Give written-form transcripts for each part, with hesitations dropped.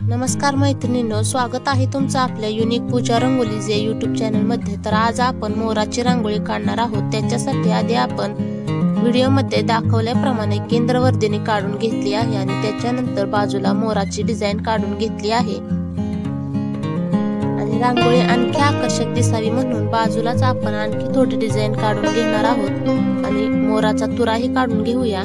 नमस्कार मैत्रिणींनो, स्वागत आहे तुमचं आपल्या युनिक पूजा रंगोलीचे यूट्यूब चॅनल मध्ये। तर आज आपण मोराची रांगोळी काढणार आहोत। त्याच्यासाठी आधी आपण व्हिडिओ मध्ये दाखवल्याप्रमाणे केंद्रवर्धिनी काढून घेतली आहे आणि त्याच्यानंतर बाजूला मोराची डिझाइन काढून घेतली आहे। आणि रांगोळी आणखी आकर्षक दिसावी म्हणून बाजूलाच आपण आणखी थोडी डिझाइन काढून घेणार आहोत आणि मोराचा तुराही काढून घेऊया।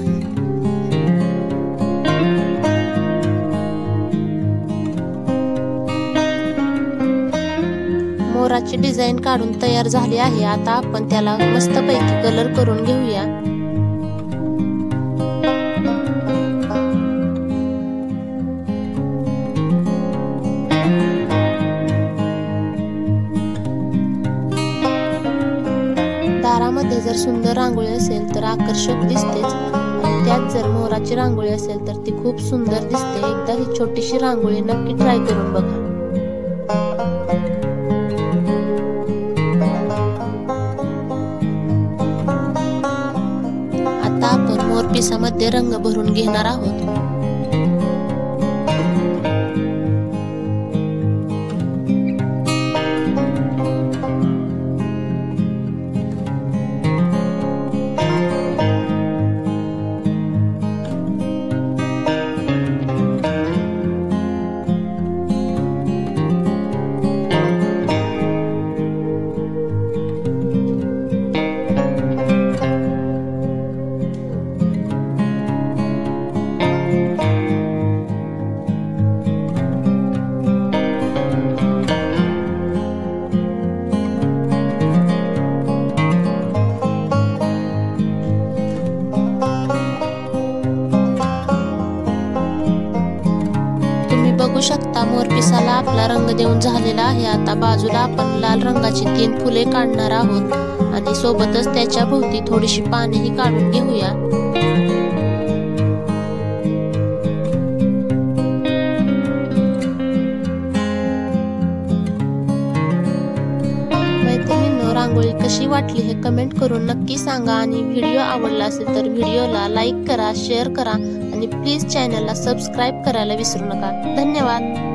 मोराची डिझाइन काढून तयार झाली आहे। आता आपण त्याला मस्तपैकी कलर करून घेऊया। दारामध्ये जर सुंदर रांगोळी असेल तर आकर्षक दिसतेच, आणि त्यात जर मोराची रांगोळी असेल तर ती खूप सुंदर दिसते। एकदा ही छोटीशी रांगोळी नक्की ट्राय करून बघा। आता आपण मोरपिसामध्ये रंग भरून घेणार आहोत। बघू शकता मोरपिसाला आपला रंग देऊन झालेला आहे। आता बाजूला आपण लाल रंगाची 3 फुले काढणार आहोत आणि सोबतच त्याच्या भोवती थोडीशी पानेही काढून घेऊया। मैत्रिणींनो, रांगोळी कशी वाटली हे कमेंट करून नक्की सांगा आणि व्हिडिओ आवडला असेल तर व्हिडिओला लाईक करा, शेअर करा आणि प्लीज चॅनलला सबस्क्राईब करायला विसरू नका। धन्यवाद।